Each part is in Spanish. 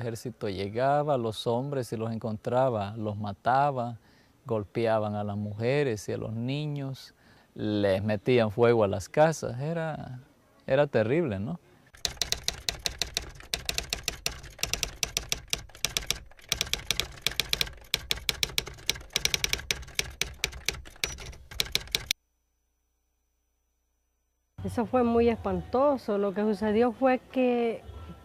ejército llegaba, los hombres si los encontraba, los mataba, golpeaban a las mujeres y a los niños, les metían fuego a las casas, era terrible, ¿no? Eso fue muy espantoso. Lo que sucedió fue que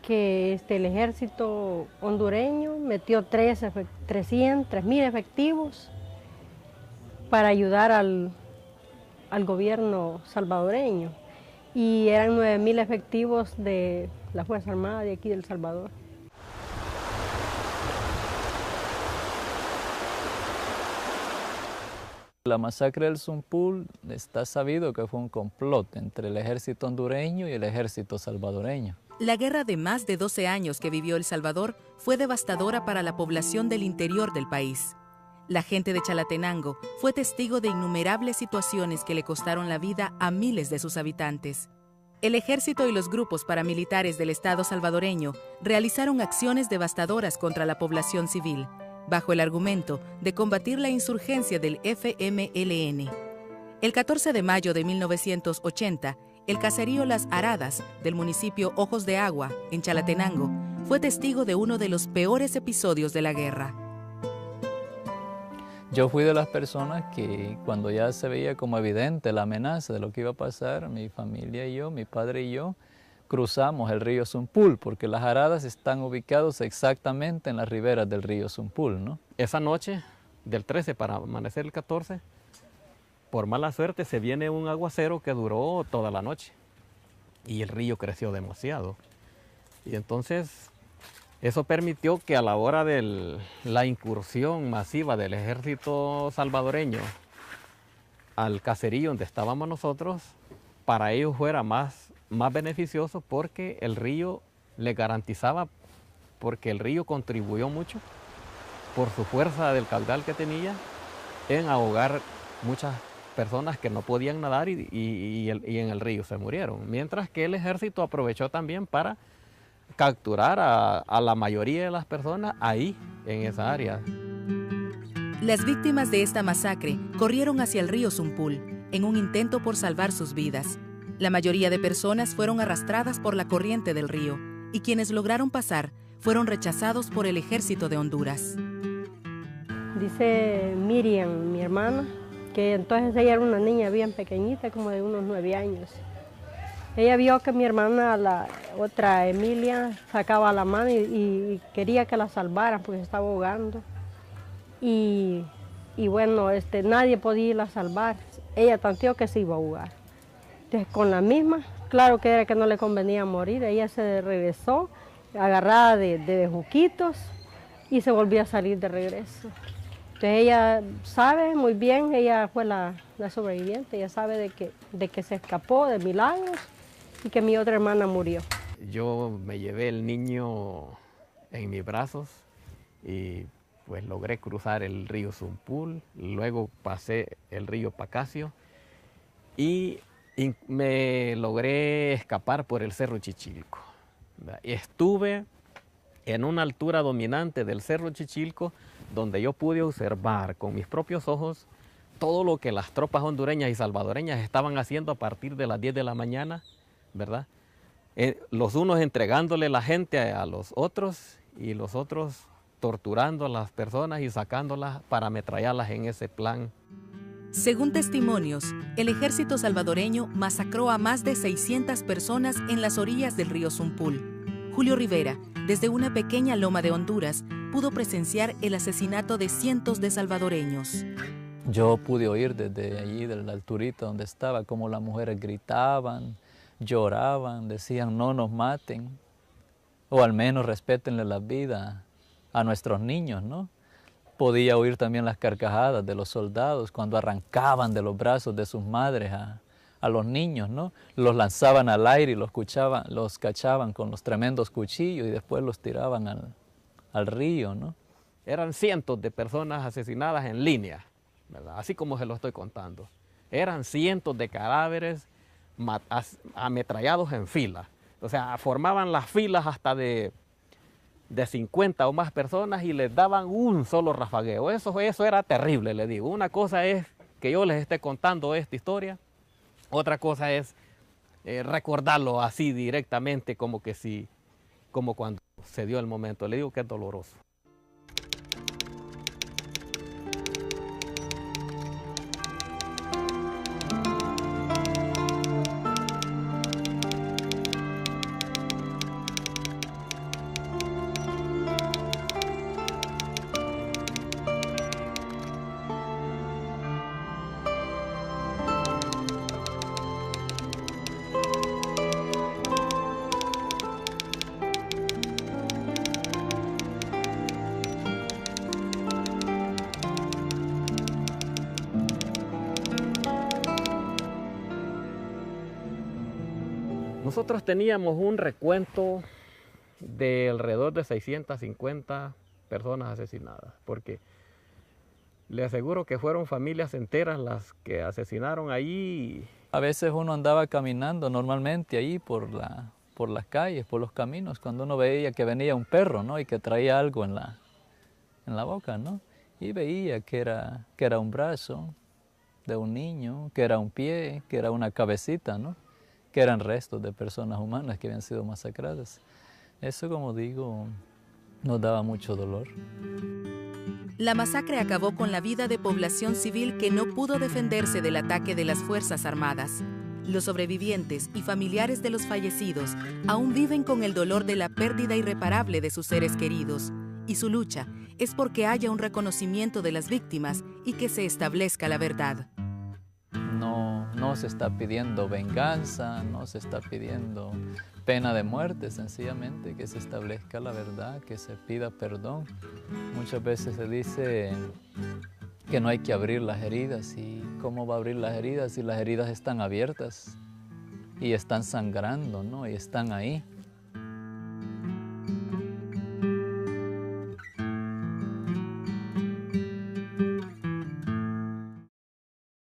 el ejército hondureño metió 3.000 efectivos para ayudar al gobierno salvadoreño. Y eran 9.000 efectivos de la Fuerza Armada de aquí de El Salvador. La masacre del Zumpul está sabido que fue un complot entre el ejército hondureño y el ejército salvadoreño. La guerra de más de 12 años que vivió El Salvador fue devastadora para la población del interior del país. La gente de Chalatenango fue testigo de innumerables situaciones que le costaron la vida a miles de sus habitantes. El ejército y los grupos paramilitares del Estado salvadoreño realizaron acciones devastadoras contra la población civil, bajo el argumento de combatir la insurgencia del FMLN. El 14 de mayo de 1980, el caserío Las Aradas del municipio Ojos de Agua, en Chalatenango, fue testigo de uno de los peores episodios de la guerra. Yo fui de las personas que cuando ya se veía como evidente la amenaza de lo que iba a pasar, mi familia y yo, mi padre y yo, cruzamos el río Zumpul, porque las Aradas están ubicados exactamente en las riberas del río Zumpul, ¿no? Esa noche, del 13 para amanecer el 14, por mala suerte se viene un aguacero que duró toda la noche y el río creció demasiado. Y entonces eso permitió que a la hora de la incursión masiva del ejército salvadoreño al caserío donde estábamos nosotros, para ellos fuera más beneficioso porque el río le garantizaba, porque el río contribuyó mucho por su fuerza del caudal que tenía en ahogar muchas personas que no podían nadar y en el río se murieron. Mientras que el ejército aprovechó también para capturar a la mayoría de las personas ahí, en esa área. Las víctimas de esta masacre corrieron hacia el río Zumpul en un intento por salvar sus vidas. La mayoría de personas fueron arrastradas por la corriente del río y quienes lograron pasar fueron rechazados por el ejército de Honduras. Dice Miriam, mi hermana, que entonces ella era una niña bien pequeñita, como de unos 9 años. Ella vio que mi hermana, la otra Emilia, sacaba la mano y quería que la salvaran porque se estaba ahogando. Y bueno, nadie podía irla a salvar. Ella tanteó que se iba a ahogar. Entonces, con la misma, claro que era que no le convenía morir, ella se regresó agarrada de bejuquitos y se volvió a salir de regreso. Entonces ella sabe muy bien, ella fue la sobreviviente, ella sabe de que se escapó de milagros y que mi otra hermana murió. Yo me llevé el niño en mis brazos y pues logré cruzar el río Zumpul, luego pasé el río Pacasio y me logré escapar por el Cerro Chichilco. Estuve en una altura dominante del Cerro Chichilco donde yo pude observar con mis propios ojos todo lo que las tropas hondureñas y salvadoreñas estaban haciendo a partir de las 10 de la mañana, ¿verdad? Los unos entregándole la gente a los otros y los otros torturando a las personas y sacándolas para ametrallarlas en ese plan. Según testimonios, el ejército salvadoreño masacró a más de 600 personas en las orillas del río Zumpul. Julio Rivera, desde una pequeña loma de Honduras, pudo presenciar el asesinato de cientos de salvadoreños. Yo pude oír desde allí, de la alturita donde estaba, cómo las mujeres gritaban, lloraban, decían no nos maten, o al menos respétenle la vida a nuestros niños, ¿no? Podía oír también las carcajadas de los soldados cuando arrancaban de los brazos de sus madres a los niños, ¿no? Los lanzaban al aire y los cachaban con los tremendos cuchillos y después los tiraban al río, ¿no? Eran cientos de personas asesinadas en línea, ¿verdad? Así como se lo estoy contando. Eran cientos de cadáveres ametrallados en fila. O sea, formaban las filas hasta de de 50 o más personas y les daban un solo rafagueo. Eso era terrible, le digo. Una cosa es que yo les esté contando esta historia, otra cosa es recordarlo así directamente como cuando se dio el momento. Le digo que es doloroso. Nosotros teníamos un recuento de alrededor de 650 personas asesinadas, porque le aseguro que fueron familias enteras las que asesinaron ahí. A veces uno andaba caminando normalmente ahí por las calles, por los caminos, cuando uno veía que venía un perro, ¿no? Y que traía algo en la boca, ¿no? Y veía que era un brazo de un niño, que era un pie, que era una cabecita, ¿no? Que eran restos de personas humanas que habían sido masacradas. Eso, como digo, nos daba mucho dolor. La masacre acabó con la vida de población civil que no pudo defenderse del ataque de las Fuerzas Armadas. Los sobrevivientes y familiares de los fallecidos aún viven con el dolor de la pérdida irreparable de sus seres queridos, y su lucha es porque haya un reconocimiento de las víctimas y que se establezca la verdad. No se está pidiendo venganza, no se está pidiendo pena de muerte, sencillamente que se establezca la verdad, que se pida perdón. Muchas veces se dice que no hay que abrir las heridas. ¿Y cómo va a abrir las heridas si las heridas están abiertas y están sangrando, ¿no? Y están ahí?